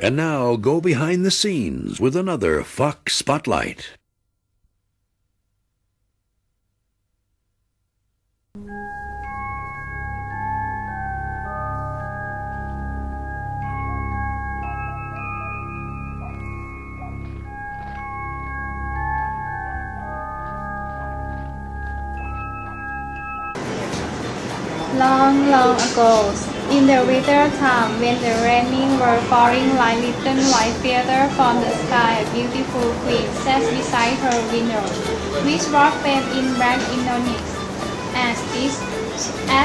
And now go behind the scenes with another Fox Spotlight. Long, long ago, in the winter time, when the raining were falling like little white feathers from the sky, a beautiful queen sat beside her window, which was framed in black onyx. As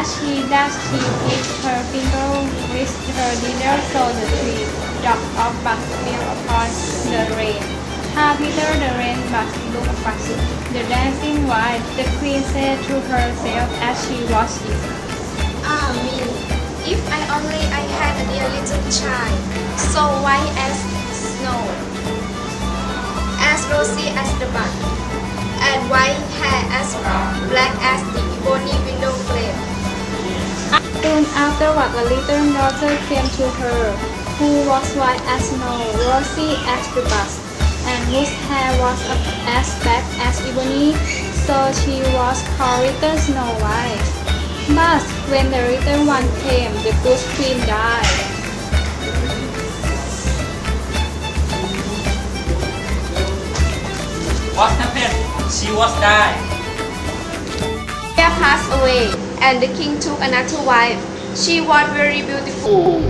she dipped her finger with her needle, so the three drops of butter fell upon the rain. How bitter the rain must look back. The dancing white, the queen said to herself as she watched it. Ah me, if I had a dear little child, so white as snow, as rosy as the bud, and white hair as black as the ebony window frame. Soon afterward, a little daughter came to her, who was white as snow, rosy as the bust, and whose hair was as black as ebony, so she was called Little Snow White. But when the little one came, the good queen died. What happened? She was died. Year passed away, and the king took another wife. She was very beautiful.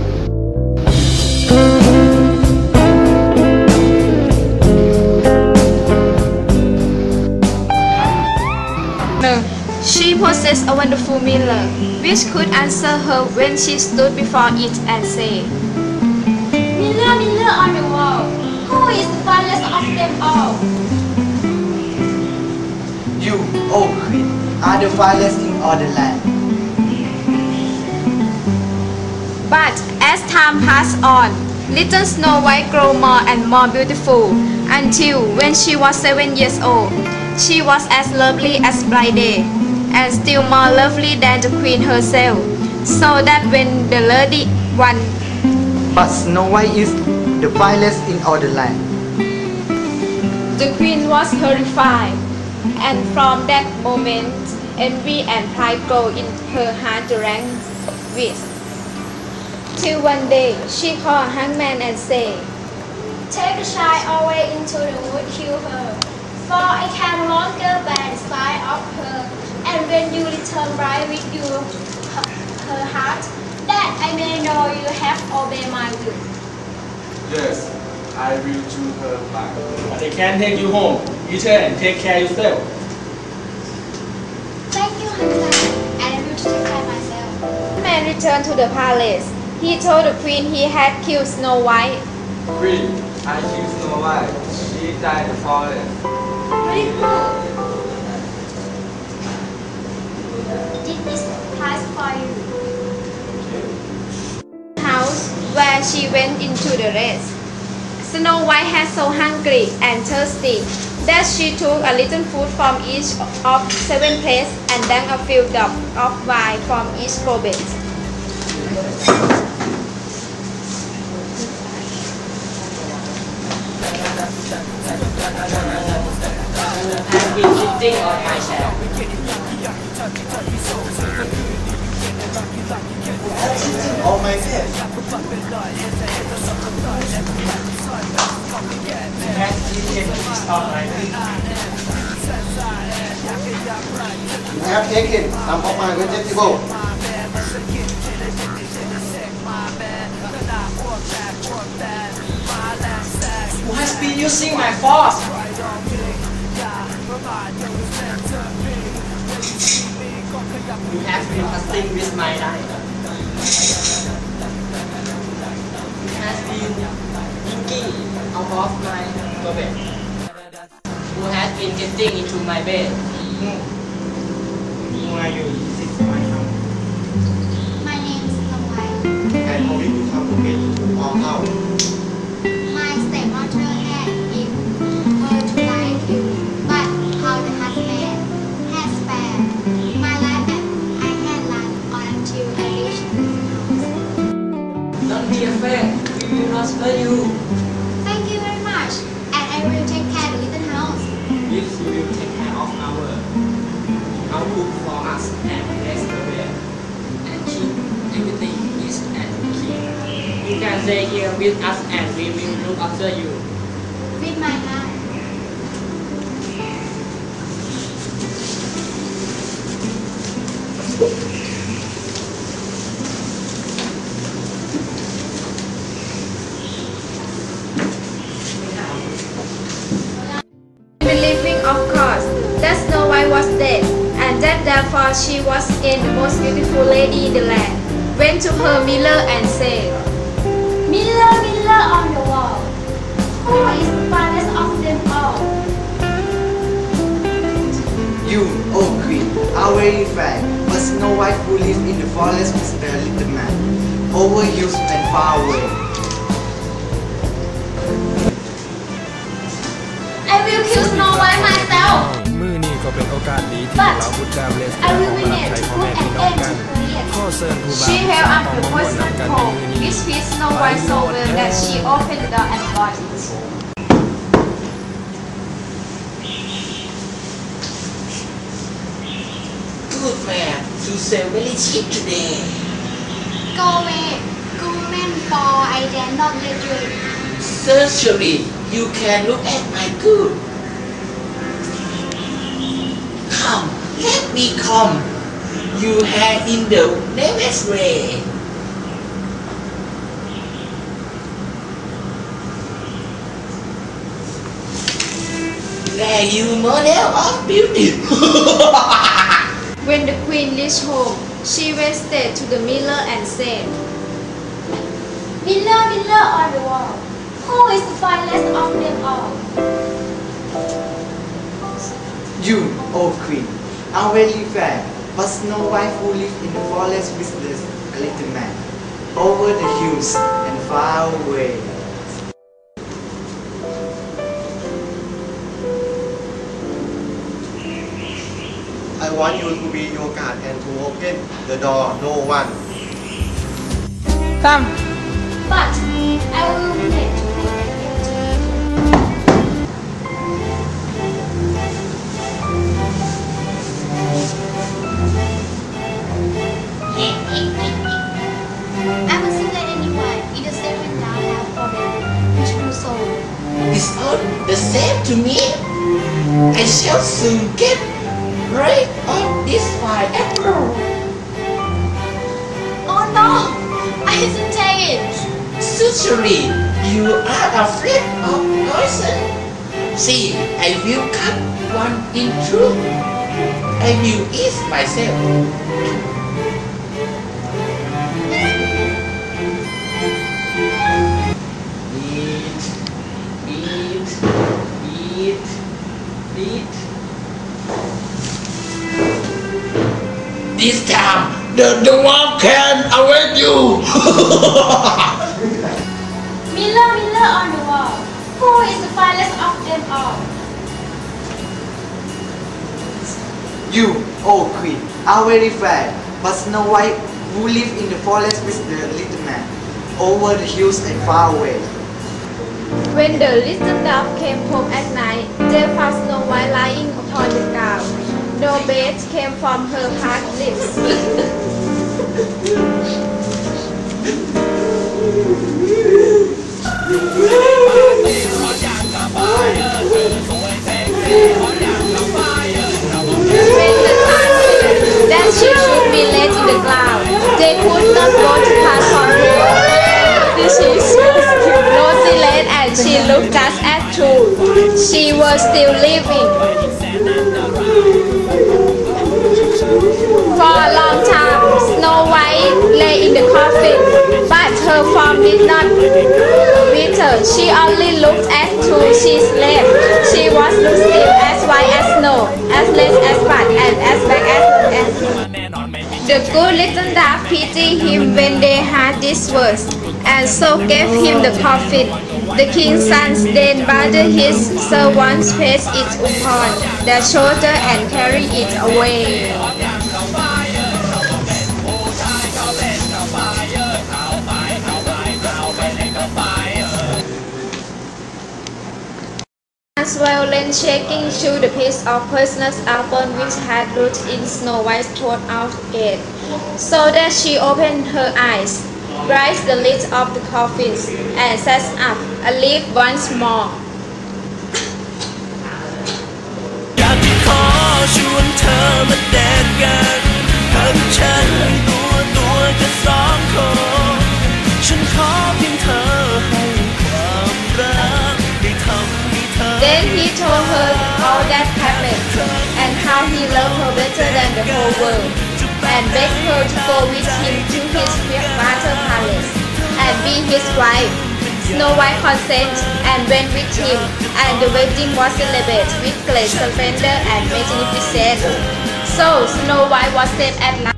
She possessed a wonderful mirror, which could answer her when she stood before it and say, Mirror, mirror on the wall, who is the finest of them all? You, O Queen, are the finest in all the land. But as time passed on, little Snow White grew more and more beautiful, until when she was 7 years old, she was as lovely as bright day, and still more lovely than the queen herself, so that when the lady one... But Snow White is the finest in all the land. The queen was horrified, and from that moment, envy and pride grew in her heart to rank with. Till one day, she called a hangman and said, Take the child away into the wood, kill her, for I can no longer bear the sight of her. And when you return right with her heart, that I may know you have obeyed my will. Yes, I will choose her back. But I can take you home. Eat her and take care yourself. Thank you, Hangman, and I will take care myself. The man returned to the palace. He told the queen he had killed Snow White. Queen, I killed Snow White. She died in the forest. Very good. This is prize for you. House where she went into the rest. Snow White had so hungry and thirsty that she took a little food from each of 7 plates and drank a few drops of wine from each goblet. I've been sitting on my chair. Oh my God. Has eaten on my feet. You have taken some of my vegetables. Who has been using my force? You have been casting with my knife. You have been drinking out of my bed. Who has been getting into my bed? Who are you? This is my house. My name is Snow White. And how did you come to get our house? My stepmother had given her to like you, but how the husband has spared my life and I had life on until I reached this house. Don't be afraid. We will not transfer you. Thank you very much, and I will take care of the little house. If you will take care of our cook for us and rest away and keep everything is and clean. You can stay here with us and we will look after you. With my heart. Believing, of course, that Snow White was dead, and that therefore she was again the most beautiful lady in the land, went to her miller and said, Miller, Miller on the wall, who is the finest of them all? You, O Queen, are very fair, but Snow White who lives in the forest with the little man, over hills and far away. I will kill Snow White myself. มื้อนี้ก็เป็นโอกาสดีที่ But เราพุทธเจ้าเลส I will มา win รับ it ใช้ to พ่อ put แม่ an พี่น้อง end กัน to her yet. ข้อเชิญครูบา She held up มา the ม่วน poison นำกันใน pole, มื้อนี้ which fit Snow White so well that she opened the door and got it. Good man, you sell very cheap today. Go away, go man, for I dare not let you. Certainly, you can look at my good. Come, let me come. You have in the nearest way. There you model of beauty. When the queen reached home, she went straight to the miller and said, Miller, Miller on the wall, who is the finest of them all? You, O Queen, are very fair, but Snow White who lives in the forest with the little man, over the hills and far away. I want you to be your guard and to open the door. No one. Come. But I will win it to put an end to her. I will sing that anyway. It is seven now have for them, which do so. It's all the same to me. I shall soon get right on this fine apple. Oh no! I didn't take it! Certainly, you are afraid of poison. See, I will cut one in two. I will eat myself. Eat, eat, eat, eat. This time, the one can await you. Miller, Miller on the wall, who is the finest of them all? You, O Queen, are very fair, but Snow White who lives in the forest with the little man, over the hills and far away. When the little dove came home at night, they found Snow White lying upon the ground. No bed came from her hard lips. Then she should be laid in the ground. They could not go to pass on her. This is Rosie laid and she looked just as true. She was still living. For a long time, Snow White lay in the coffin, but her form did not wither. She only looked as true she slept. She was still as white as snow, as less as fat, and as black as the good little dove pitied him when they heard these words, and so gave him the coffin. The king's sons then bounded his servants, placed it upon their shoulder, and carried it away. Fire. violent shaking shook the piece of poisonous apple which had rooted in Snow White's throat out again, so that she opened her eyes, raised the lid of the coffin, and sat up, alive once more. อยากจะขอชวนเธอมาแดทกันเธอกับฉันตัวกันสองคนฉันขอเพียงเธอให้ความรักได้ทำให้เธอ Then he told her all that happened, and how he loved her better than the whole world, and begged her to go with him to his father's palace, and be his wife. Snow White consented and went with him, and the wedding was celebrated with great splendor and magnificence. So Snow White was saved at last.